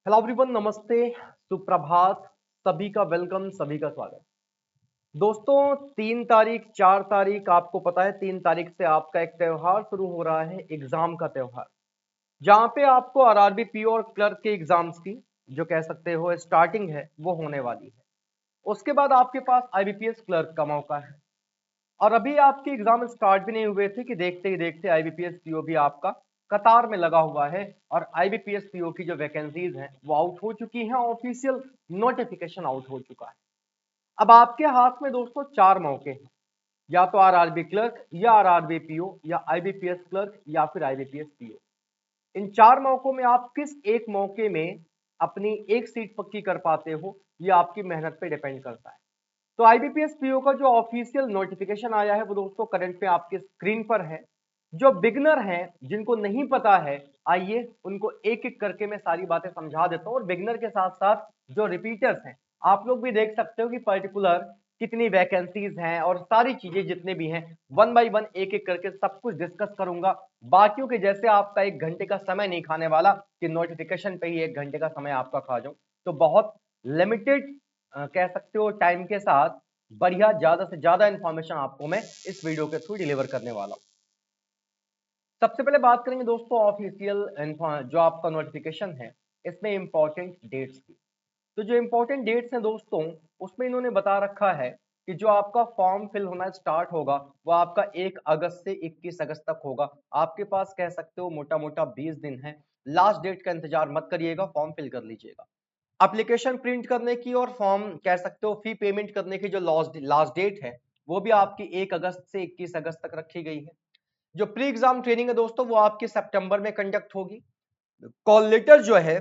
Hello everyone, नमस्ते, सुप्रभात। सभी का वेलकम, सभी का स्वागत। दोस्तों, 3 तारीख 4 तारीख आपको पता है, 3 तारीख से आपका एक त्योहार शुरू हो रहा है, एग्जाम का त्योहार, जहां पे आपको आरआरबी पीओ और क्लर्क के एग्जाम्स की जो कह सकते हो स्टार्टिंग है वो होने वाली है। उसके बाद आपके पास आईबीपीएस क्लर्क का मौका है। और अभी आपके एग्जाम स्टार्ट भी नहीं हुए थे कि देखते ही देखते आईबीपीएस पीओ भी आपका कतार में लगा हुआ है। और आईबीपीएस पीओ की जो वैकेंसीज हैं वो आउट हो चुकी हैं, ऑफिशियल नोटिफिकेशन आउट हो चुका है। अब आपके हाथ में दोस्तों 4 मौके हैं, या तो आरआरबी क्लर्क या आरआरबी पीओ या आईबीपीएस क्लर्क या फिर आईबीपीएस पीओ। इन 4 मौकों में आप किस एक मौके में अपनी एक सीट पक्की कर पाते हो, ये आपकी मेहनत पे डिपेंड करता है। तो आईबीपीएस पीओ का जो ऑफिशियल नोटिफिकेशन आया है वो दोस्तों करंट में आपके स्क्रीन पर है। जो बिगनर हैं, जिनको नहीं पता है, आइए उनको एक एक करके मैं सारी बातें समझा देता हूँ। और बिगनर के साथ साथ जो रिपीटर्स हैं, आप लोग भी देख सकते हो कि पर्टिकुलर कितनी वैकेंसीज हैं और सारी चीजें जितने भी हैं, वन बाय वन एक एक करके सब कुछ डिस्कस करूंगा। बाकियों के जैसे आपका 1 घंटे का समय नहीं खाने वाला कि नोटिफिकेशन पे ही 1 घंटे का समय आपका खा जाऊं। तो बहुत लिमिटेड कह सकते हो टाइम के साथ बढ़िया ज्यादा से ज्यादा इंफॉर्मेशन आपको मैं इस वीडियो के थ्रू डिलीवर करने वाला हूं। सबसे पहले बात करेंगे दोस्तों ऑफिशियल जो आपका नोटिफिकेशन है, इसमें इंपॉर्टेंट डेट्स की। तो जो इंपॉर्टेंट डेट्स हैं दोस्तों, उसमें इन्होंने बता रखा है कि जो आपका फॉर्म फिल होना स्टार्ट होगा वो आपका 1 अगस्त से 21 अगस्त तक होगा। आपके पास कह सकते हो मोटा मोटा 20 दिन है। लास्ट डेट का इंतजार मत करिएगा, फॉर्म फिल कर लीजिएगा। एप्लीकेशन प्रिंट करने की और फॉर्म कह सकते हो फी पेमेंट करने की जो लास्ट डेट है वो भी आपकी 1 अगस्त से 21 अगस्त तक रखी गई है। जो प्री एग्जाम ट्रेनिंग है दोस्तों वो आपकी सितंबर में कंडक्ट होगी। कॉल लेटर जो है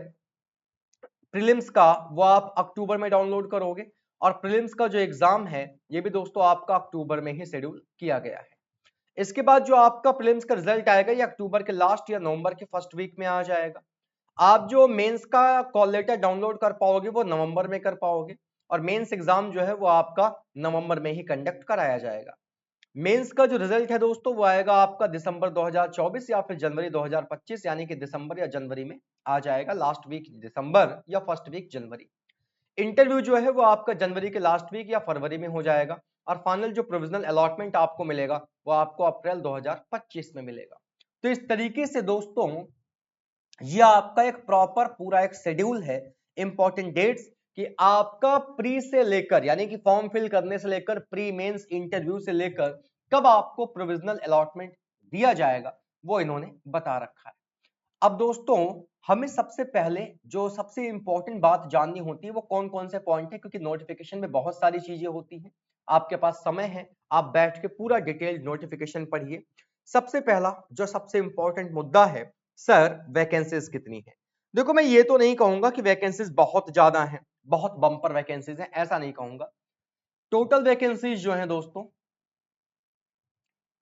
प्रीलिम्स का वो आप अक्टूबर में डाउनलोड करोगे। और प्रीलिम्स का जो एग्जाम है ये भी दोस्तों आपका अक्टूबर में ही शेड्यूल किया गया है। इसके बाद जो आपका प्रीलिम्स का रिजल्ट आएगा ये अक्टूबर के लास्ट या नवंबर के फर्स्ट वीक में आ जाएगा। आप जो मेंस का कॉल लेटर डाउनलोड कर पाओगे वो नवंबर में कर पाओगे। और मेंस एग्जाम जो है वो आपका नवंबर में ही कंडक्ट कराया जाएगा। मेंस का जो रिजल्ट है दोस्तों वो आएगा आपका दिसंबर 2024 या फिर जनवरी 2025, यानी कि दिसंबर या जनवरी में आ जाएगा, लास्ट वीक दिसंबर या फर्स्ट वीक जनवरी। इंटरव्यू जो है वो आपका जनवरी के लास्ट वीक या फरवरी में हो जाएगा। और फाइनल जो प्रोविजनल अलॉटमेंट आपको मिलेगा वो आपको अप्रैल 2025 में मिलेगा। तो इस तरीके से दोस्तों ये आपका एक प्रॉपर पूरा एक शेड्यूल है, इंपॉर्टेंट डेट्स, कि आपका प्री से लेकर यानी कि फॉर्म फिल करने से लेकर प्री मेंस इंटरव्यू से लेकर कब आपको प्रोविजनल अलॉटमेंट दिया जाएगा वो इन्होंने बता रखा है। अब दोस्तों हमें सबसे पहले जो सबसे इंपॉर्टेंट बात जाननी होती है वो कौन कौन से पॉइंट है, क्योंकि नोटिफिकेशन में बहुत सारी चीजें होती हैं। आपके पास समय है, आप बैठ के पूरा डिटेल्ड नोटिफिकेशन पढ़िए। सबसे पहला जो सबसे इंपॉर्टेंट मुद्दा है, सर वैकेंसीज कितनी है। देखो मैं ये तो नहीं कहूंगा कि वैकेंसीज बहुत ज्यादा हैं, बहुत बम्पर वैकेंसीज हैं, ऐसा नहीं कहूंगा। टोटल वैकेंसीज जो है दोस्तों,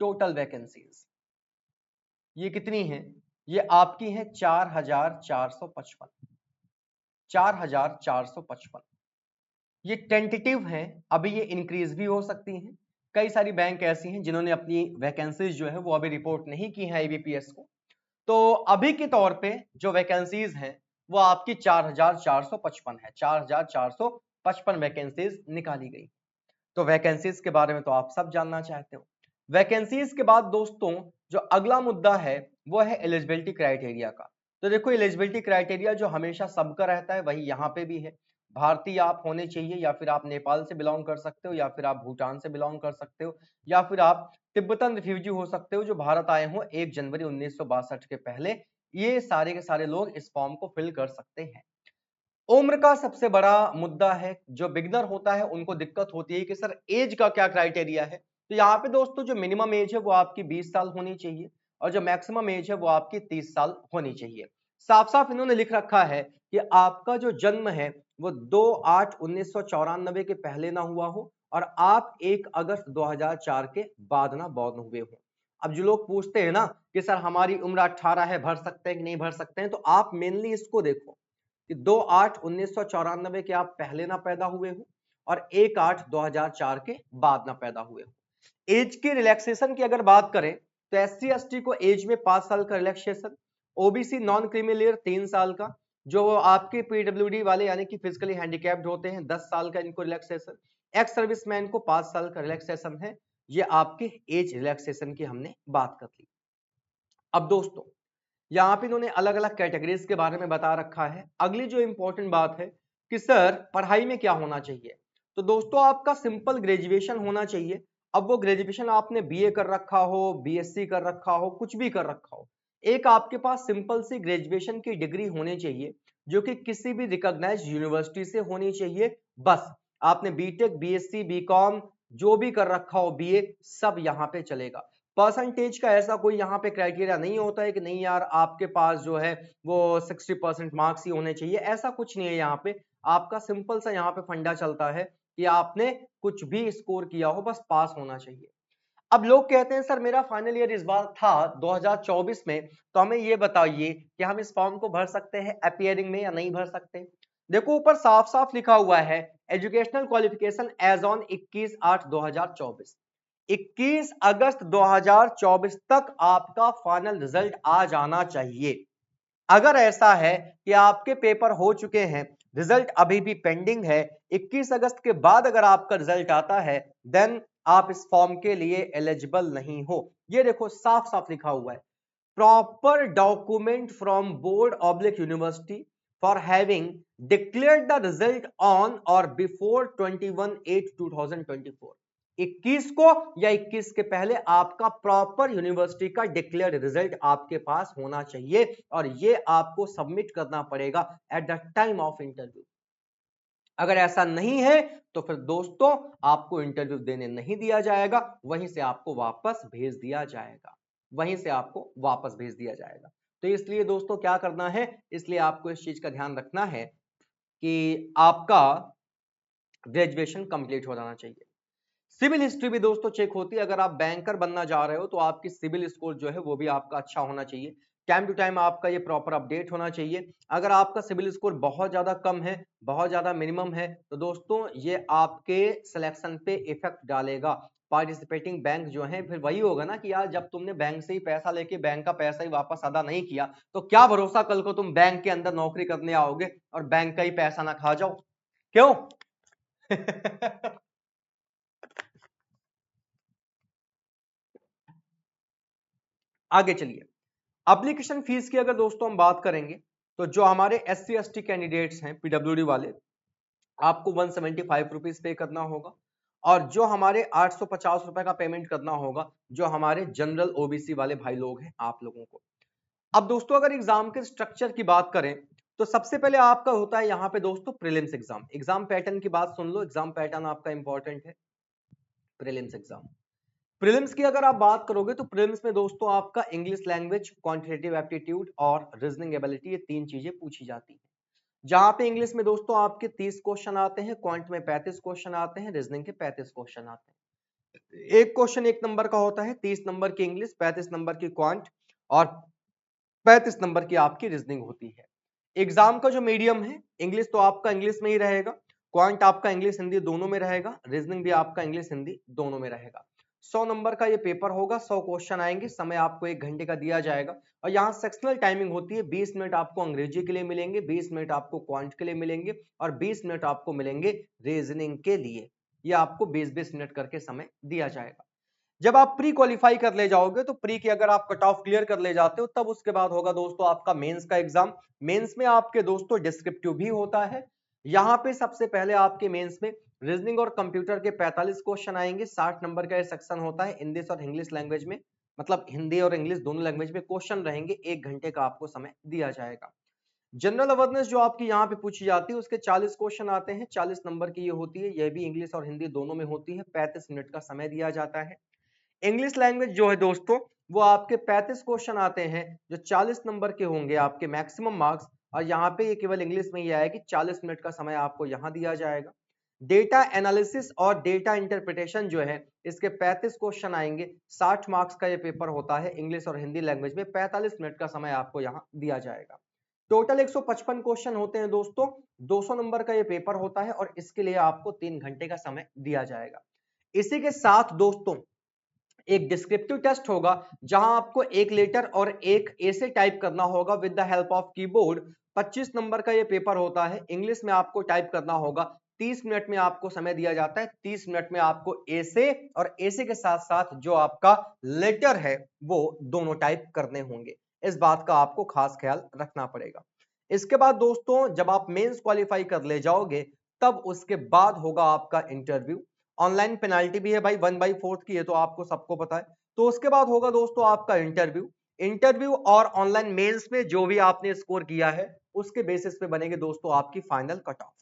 टोटल वैकेंसीज ये कितनी है, ये आपकी है 4,455। 4,455 ये टेंटेटिव है, अभी ये इंक्रीज भी हो सकती हैं। कई सारी बैंक ऐसी हैं जिन्होंने अपनी वैकेंसीज जो है वो अभी रिपोर्ट नहीं की है आईबीपीएस को। तो अभी के तौर पे जो वैकेंसीज हैं वो आपकी 4,455 है। 4,455 वैकेंसीज निकाली गई। तो वैकेंसीज के बारे में तो आप सब जानना चाहते हो। वैकेंसीज के बाद दोस्तों जो अगला मुद्दा है वो है एलिजिबिलिटी क्राइटेरिया का। तो देखो एलिजिबिलिटी क्राइटेरिया जो हमेशा सबका रहता है वही यहाँ पे भी है। भारतीय आप होने चाहिए, या फिर आप नेपाल से बिलोंग कर सकते हो, या फिर आप भूटान से बिलोंग कर सकते हो, या फिर आप तिब्बतन रिफ्यूजी हो सकते हो जो भारत आए हो 1 जनवरी 1962 के पहले। ये सारे के सारे लोग इस फॉर्म को फिल कर सकते हैं। उम्र का सबसे बड़ा मुद्दा है, जो बिगनर होता है उनको दिक्कत होती है कि सर एज का क्या क्राइटेरिया है। तो यहाँ पे दोस्तों जो मिनिमम एज है वो आपकी 20 साल होनी चाहिए, और जो मैक्सिमम एज है वो आपकी 30 साल होनी चाहिए। साफ साफ इन्होंने लिख रखा है कि आपका जो जन्म है वो 2/8/1994 के पहले ना हुआ हो, और आप 1 अगस्त 2004 के बाद ना बॉर्न हुए हो। अब जो लोग पूछते हैं ना कि सर हमारी उम्र 18 है, भर सकते हैं कि नहीं भर सकते हैं, तो आप मेनली इसको देखो कि 2/8/1994 के आप पहले ना पैदा हुए हो, और 1/8/2004 के बाद ना पैदा हुए हो। एज के रिलैक्सेशन की अगर बात करें तो SC ST को एज में 5 साल का relaxation, OBC non creamy layer 3 साल का, जो आपके पीडब्ल्यूडी वाले यानी कि फिजिकली हैंडिकैप्ड होते हैं 10 साल का इनको रिलैक्सेशन, एक्स सर्विसमैन को 5 साल का रिलैक्सेशन है। ये आपके एज रिलैक्सेशन की हमने बात कर ली। अब दोस्तों यहाँ पे इन्होंने अलग अलग कैटेगरीज के बारे में बता रखा है। अगली जो इंपॉर्टेंट बात है कि सर पढ़ाई में क्या होना चाहिए, तो दोस्तों आपका सिंपल ग्रेजुएशन होना चाहिए। अब वो ग्रेजुएशन आपने बीए कर रखा हो, बीएससी कर रखा हो, कुछ भी कर रखा हो, एक आपके पास सिंपल सी ग्रेजुएशन की डिग्री होनी चाहिए जो कि किसी भी रिकॉग्नाइज्ड यूनिवर्सिटी से होनी चाहिए। बस आपने बीटेक, बीएससी, बीकॉम जो भी कर रखा हो, बीए, सब यहाँ पे चलेगा। परसेंटेज का ऐसा कोई यहाँ पे क्राइटेरिया नहीं होता है कि नहीं यार आपके पास जो है वो 60% मार्क्स ही होने चाहिए, ऐसा कुछ नहीं है। यहाँ पे आपका सिंपल सा यहाँ पे फंडा चलता है कि आपने कुछ भी स्कोर किया हो, बस पास होना चाहिए। अब लोग कहते हैं सर मेरा फाइनल ईयर इस बार था 2024 में, तो हमें ये बताइए कि हम इस फॉर्म को भर सकते हैं अपीयरिंग में या नहीं भर सकते। देखो ऊपर साफ साफ लिखा हुआ है एजुकेशनल क्वालिफिकेशन एज ऑन 21/8/2024, 21 अगस्त 2024 तक आपका फाइनल रिजल्ट आ जाना चाहिए। अगर ऐसा है कि आपके पेपर हो चुके हैं, रिजल्ट अभी भी पेंडिंग है, 21 अगस्त के बाद अगर आपका रिजल्ट आता है, देन आप इस फॉर्म के लिए एलिजिबल नहीं हो। ये देखो साफ साफ लिखा हुआ है, proper document from board oblique university for having declared the result on और बिफोर 21/8/2024। 21 को या 21 के पहले आपका प्रॉपर यूनिवर्सिटी का डिक्लेयर्ड रिजल्ट आपके पास होना चाहिए और ये आपको सबमिट करना पड़ेगा at the time of interview. अगर ऐसा नहीं है तो फिर दोस्तों आपको इंटरव्यू देने नहीं दिया जाएगा, वहीं से आपको वापस भेज दिया जाएगा, वहीं से आपको वापस भेज दिया जाएगा। तो इसलिए दोस्तों क्या करना है, इसलिए आपको इस चीज का ध्यान रखना है कि आपका ग्रेजुएशन कंप्लीट हो जाना चाहिए। सिविल हिस्ट्री भी दोस्तों चेक होती है। अगर आप बैंकर बनना जा रहे हो तो आपकी सिविल स्कोर जो है वो भी आपका अच्छा होना चाहिए। टाइम टू टाइम आपका ये प्रॉपर अपडेट होना चाहिए। अगर आपका सिविल स्कोर बहुत ज्यादा कम है, बहुत ज्यादा मिनिमम है, तो दोस्तों ये आपके सिलेक्शन पे इफेक्ट डालेगा। पार्टिसिपेटिंग बैंक जो है फिर वही होगा ना कि यार जब तुमने बैंक से ही पैसा लेके बैंक का पैसा ही वापस अदा नहीं किया तो क्या भरोसा कल को तुम बैंक के अंदर नौकरी करने आओगे और बैंक का ही पैसा ना खा जाओ, क्यों? आगे चलिए, एप्लीकेशन फीस की अगर दोस्तों हम बात करेंगे तो जो हमारे SC ST कैंडिडेट्स हैं PWD वाले, आपको 175 रुपीज पे करना होगा और जो हमारे 850 रुपए का पेमेंट करना होगा जो हमारे जनरल OBC वाले भाई लोग हैं आप लोगों को। अब दोस्तों अगर एग्जाम के स्ट्रक्चर की बात करें तो सबसे पहले आपका होता है यहाँ पे दोस्तों प्रीलिम्स एग्जाम। एग्जाम पैटर्न की बात सुन लो, एग्जाम पैटर्न आपका इंपॉर्टेंट है। प्रीलिम्स एग्जाम, प्रीलिम्स की अगर आप बात करोगे तो प्रीलिम्स में दोस्तों आपका इंग्लिश लैंग्वेज, क्वांटिटेटिव एप्टीट्यूड और रीजनिंग एबिलिटी, ये तीन चीजें पूछी जाती हैं। जहां पे इंग्लिश में दोस्तों आपके 30 क्वेश्चन आते हैं, क्वांट में 35 क्वेश्चन आते हैं, रीजनिंग के 35 क्वेश्चन आते हैं। एक क्वेश्चन 1 नंबर का होता है, 30 नंबर की इंग्लिश, 35 नंबर की क्वांट और 35 नंबर की आपकी रीजनिंग होती है। एग्जाम का जो मीडियम है, इंग्लिश तो आपका इंग्लिश में ही रहेगा, क्वांट आपका इंग्लिश हिंदी दोनों में रहेगा, रीजनिंग भी आपका इंग्लिश हिंदी दोनों में रहेगा। 100 नंबर का ये पेपर होगा, 100 क्वेश्चन आएंगे, समय आपको 1 घंटे का दिया जाएगा और यहाँ सेक्शनल टाइमिंग होती है। 20 मिनट आपको अंग्रेजी के लिए मिलेंगे, 20 मिनट आपको क्वांट के लिए मिलेंगे और 20 मिनट आपको मिलेंगे रीजनिंग के लिए। ये आपको 20-20 मिनट करके समय दिया जाएगा। जब आप प्री क्वालिफाई कर ले जाओगे तो प्री की अगर आप कट ऑफ क्लियर कर ले जाते हो तब उसके बाद होगा दोस्तों आपका मेंस का एग्जाम। मेंस में आपके दोस्तों डिस्क्रिप्टिव भी होता है। यहाँ पे सबसे पहले आपके मेंस में रीजनिंग और कंप्यूटर के 45 क्वेश्चन आएंगे। 60 नंबर का ये सेक्शन होता है इंग्लिश और इंग्लिश लैंग्वेज में, मतलब हिंदी और इंग्लिश दोनों लैंग्वेज में क्वेश्चन रहेंगे। 1 घंटे का आपको समय दिया जाएगा। जनरल अवेयरनेस जो आपकी यहाँ पे पूछी जाती है उसके 40 क्वेश्चन आते हैं, 40 नंबर की ये होती है, यह भी इंग्लिश और हिंदी दोनों में होती है। 35 मिनट का समय दिया जाता है। इंग्लिश लैंग्वेज जो है दोस्तों वो आपके 35 क्वेश्चन आते हैं जो 40 नंबर के होंगे आपके मैक्सिमम मार्क्स, और यहाँ पे ये केवल इंग्लिश में ही आया कि 40 मिनट का समय आपको यहाँ दिया जाएगा। डेटा एनालिसिस और डेटा इंटरप्रिटेशन जो है इसके 35 क्वेश्चन आएंगे। 60 मार्क्स का ये पेपर होता है इंग्लिश और हिंदी लैंग्वेज में। 45 मिनट का समय आपको यहाँ दिया जाएगा। टोटल 155 क्वेश्चन होते हैं दोस्तों। 200 नंबर का ये पेपर होता है और इसके लिए आपको 3 घंटे का समय दिया जाएगा। इसी के साथ दोस्तों एक डिस्क्रिप्टिव टेस्ट होगा जहां आपको एक लेटर और एक ऐसे टाइप करना होगा with the help of keyboard. 25 number का ये पेपर होता है, इंग्लिश में आपको टाइप करना होगा। 30 मिनट में आपको समय दिया जाता है, 30 मिनट में आपको ऐसे और ऐसे के साथ साथ जो आपका लेटर है वो दोनों टाइप करने होंगे। इस बात का आपको खास ख्याल रखना पड़ेगा। इसके बाद दोस्तों जब आप मेंस क्वालिफाई कर ले जाओगे तब उसके बाद होगा आपका इंटरव्यू। ऑनलाइन पेनाल्टी भी है भाई 1/4 की, है तो आपको सबको पता है। तो उसके बाद होगा दोस्तों आपका इंटरव्यू। इंटरव्यू और ऑनलाइन मेंस में जो भी आपने स्कोर किया है उसके बेसिस पे बनेगी दोस्तों आपकी फाइनल कट ऑफ।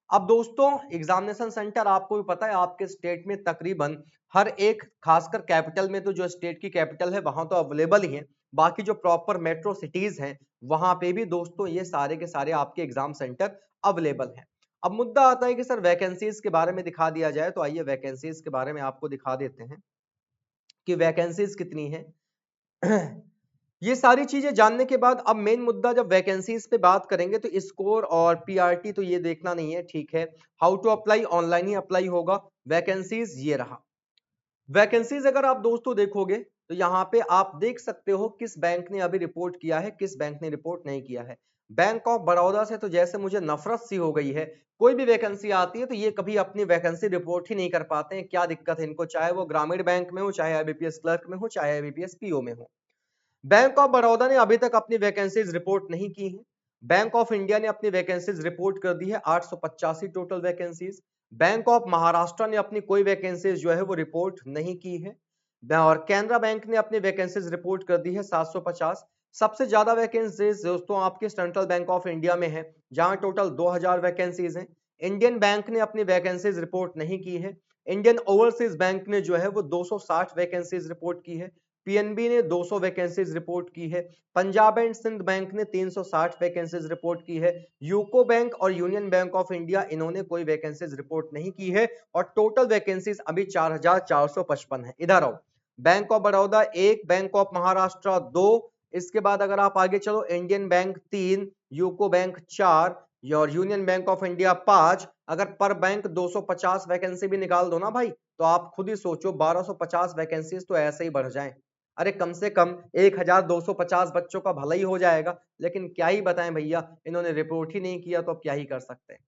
अब दोस्तों एग्जामिनेशन सेंटर आपको भी पता है आपके स्टेट में तकरीबन हर एक, खासकर कैपिटल में तो जो स्टेट की कैपिटल है वहां तो अवेलेबल ही है, बाकी जो प्रॉपर मेट्रो सिटीज हैं वहां पे भी दोस्तों ये सारे के सारे आपके एग्जाम सेंटर अवेलेबल हैं। अब मुद्दा आता है कि सर वैकेंसीज के बारे में दिखा दिया जाए, तो आइए वैकेंसीज के बारे में आपको दिखा देते हैं कि वैकेंसीज कितनी है। ये सारी चीजें जानने के बाद अब मेन मुद्दा जब वैकेंसीज पे बात करेंगे तो स्कोर और पीआरटी तो ये देखना नहीं है, ठीक है। हाउ टू अप्लाई, ऑनलाइन ही अप्लाई होगा। वैकेंसीज ये रहा। वैकेंसीज अगर आप दोस्तों देखोगे तो यहाँ पे आप देख सकते हो किस बैंक ने अभी रिपोर्ट किया है, किस बैंक ने रिपोर्ट नहीं किया है। बैंक ऑफ बड़ौदा से तो जैसे मुझे नफरत सी हो गई है, कोई भी वैकेंसी आती है तो ये कभी अपनी वैकेंसी रिपोर्ट ही नहीं कर पाते हैं। क्या दिक्कत है इनको, चाहे वो ग्रामीण बैंक में हो, चाहे आईबीपीएस क्लर्क में हो, चाहे आईबीपीएस पीओ में हो। बैंक ऑफ बड़ौदा ने अभी तक अपनी वैकेंसीज रिपोर्ट नहीं की है। बैंक ऑफ इंडिया ने अपनी वैकेंसीज रिपोर्ट कर दी है 885 total vacancies. Bank of Maharashtra ने अपनी कोई वैकेंसीज जो है वो रिपोर्ट नहीं की है। और कैनरा बैंक ने अपनी वैकेंसीज रिपोर्ट कर दी है 750। सबसे ज्यादा वैकेंसीज दोस्तों आपके सेंट्रल बैंक ऑफ इंडिया में है जहां टोटल 2000 वैकेंसीज हैं। इंडियन बैंक ने अपनी वैकेंसीज रिपोर्ट नहीं की है। इंडियन ओवरसीज बैंक ने जो है वो 260 वैकेंसीज रिपोर्ट की है। पीएनबी ने 200 वैकेंसीज रिपोर्ट की है। पंजाब एंड सिंध बैंक ने 360 वैकेंसीज रिपोर्ट की है। यूको बैंक और यूनियन बैंक ऑफ इंडिया इन्होंने कोई वैकेंसीज रिपोर्ट नहीं की है और टोटल वैकेंसीज अभी 4455 है। इधर आओ, bank of Baroda 1, bank of Maharashtra 2, इसके बाद अगर आप आगे चलो इंडियन बैंक 3, यूको बैंक 4 और यूनियन बैंक ऑफ इंडिया 5। अगर पर बैंक 250 वैकेंसी भी निकाल दो ना भाई तो आप खुद ही सोचो 1250 वैकेंसीज तो ऐसे ही बढ़ जाएं। अरे कम से कम 1250 बच्चों का भला ही हो जाएगा। लेकिन क्या ही बताएं भैया, इन्होंने रिपोर्ट ही नहीं किया तो अब क्या ही कर सकते हैं।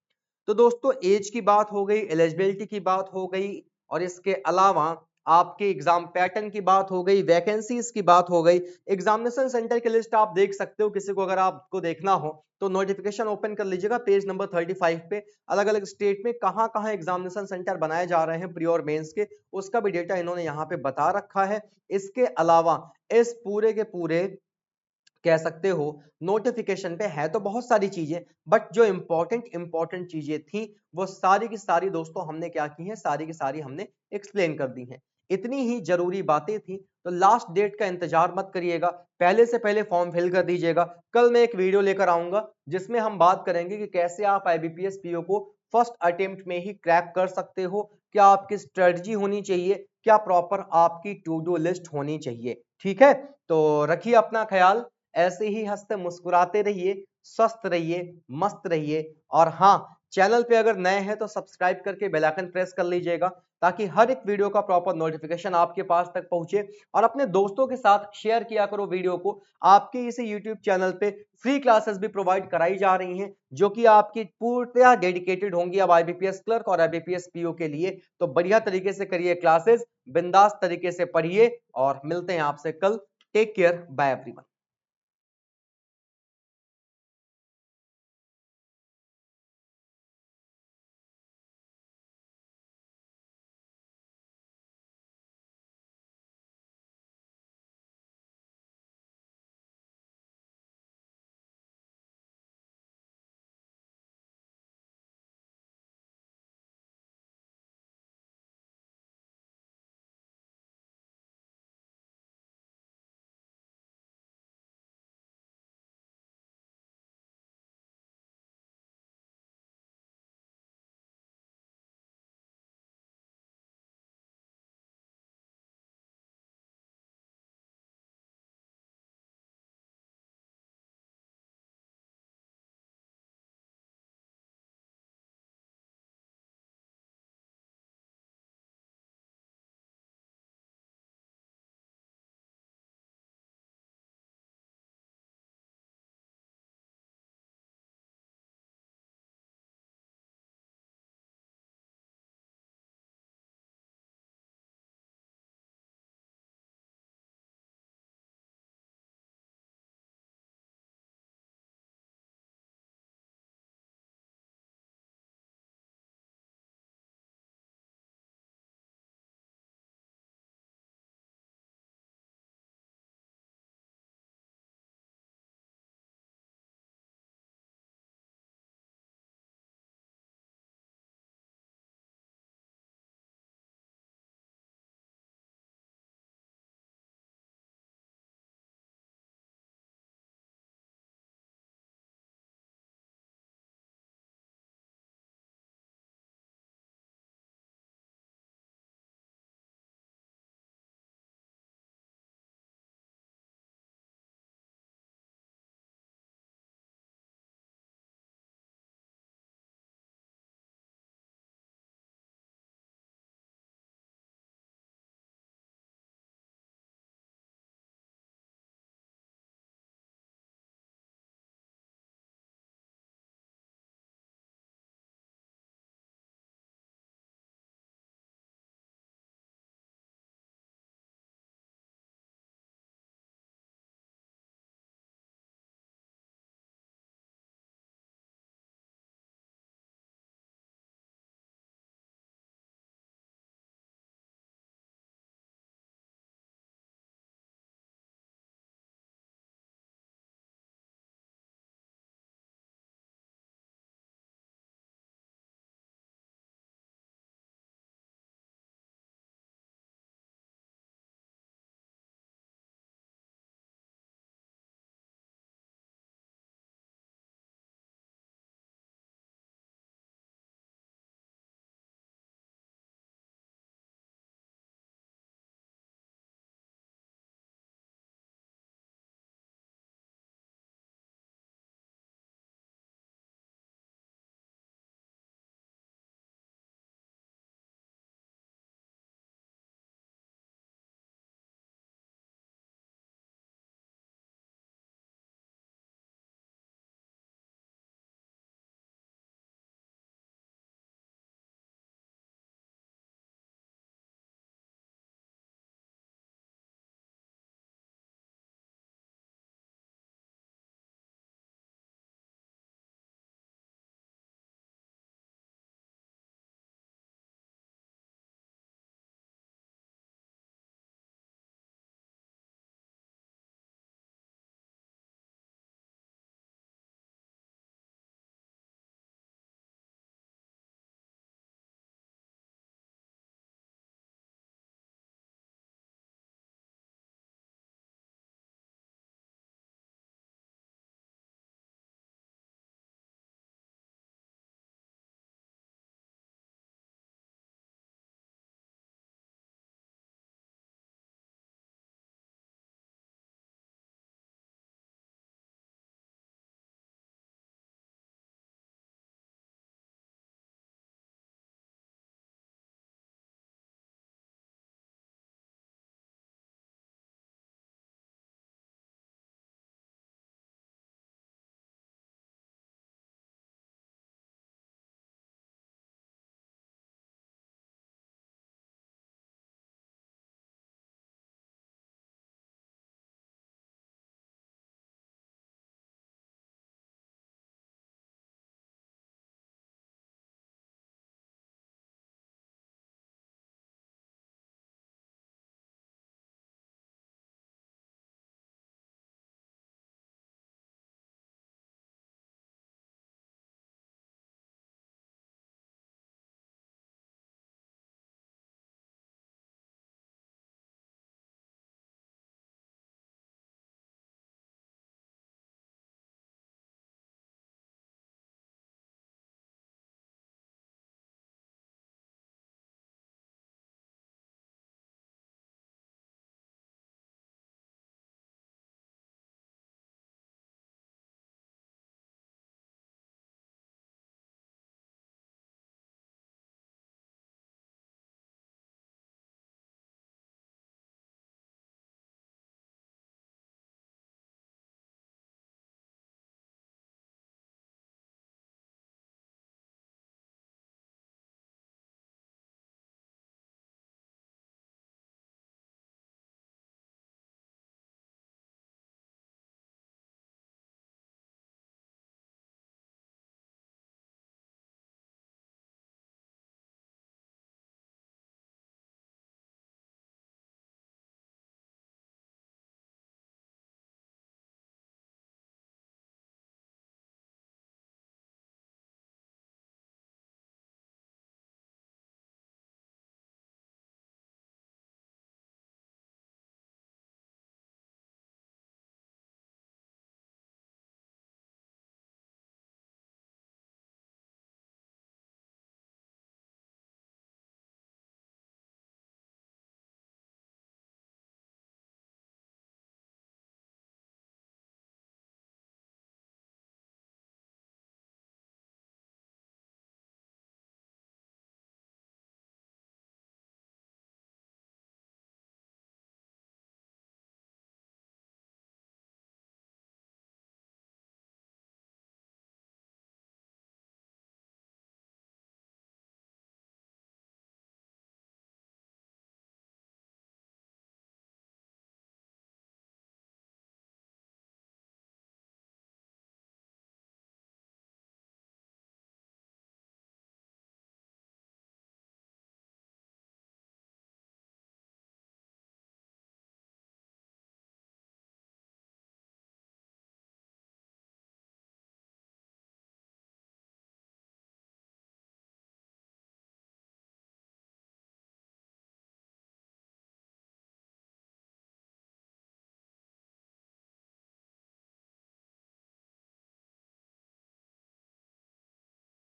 तो दोस्तों एज की बात हो गई, एलिजिबिलिटी की बात हो गई और इसके अलावा आपके एग्जाम पैटर्न की बात हो गई, वैकेंसीज की बात हो गई। एग्जामिनेशन सेंटर की लिस्ट आप देख सकते हो, किसी को अगर आपको देखना हो तो नोटिफिकेशन ओपन कर लीजिएगा पेज नंबर 35 पे। अलग अलग स्टेट में कहां कहां एग्जामिनेशन सेंटर बनाए जा रहे हैं प्री और मेंस के, उसका भी डेटा इन्होंने यहाँ पे बता रखा है। इसके अलावा इस पूरे के पूरे कह सकते हो नोटिफिकेशन पे है तो बहुत सारी चीजें, बट जो इंपॉर्टेंट चीजें थी वो सारी की सारी दोस्तों हमने क्या की है, सारी की सारी हमने एक्सप्लेन कर दी हैं। इतनी ही जरूरी बातें थी तो लास्ट डेट का इंतजार मत करिएगा, पहले से पहले फॉर्म फिल कर दीजिएगा। कल मैं एक वीडियो लेकर आऊंगा जिसमें हम बात करेंगे कि कैसे आप आईबीपीएस पीओ को फर्स्ट अटेम्प्ट में ही क्रैक कर सकते हो, क्या आपकी स्ट्रेटजी होनी चाहिए, क्या प्रॉपर आपकी टू डू लिस्ट होनी चाहिए। ठीक है, तो रखिए अपना ख्याल, ऐसे ही हंसते मुस्कुराते रहिए, स्वस्थ रहिए, मस्त रहिए। और हाँ, चैनल पे अगर नए हैं तो सब्सक्राइब करके बेल आइकन प्रेस कर लीजिएगा ताकि हर एक वीडियो का प्रॉपर नोटिफिकेशन आपके पास तक पहुंचे। और अपने दोस्तों के साथ शेयर किया करो वीडियो को। आपके इसी यूट्यूब चैनल पे फ्री क्लासेस भी प्रोवाइड कराई जा रही हैं जो कि आपकी पूर्णतः डेडिकेटेड होंगी अब आईबीपीएस क्लर्क और आईबीपीएस पीओ के लिए। तो बढ़िया तरीके से करिए क्लासेस, बिंदास तरीके से पढ़िए और मिलते हैं आपसे कल। Take care, bye everyone.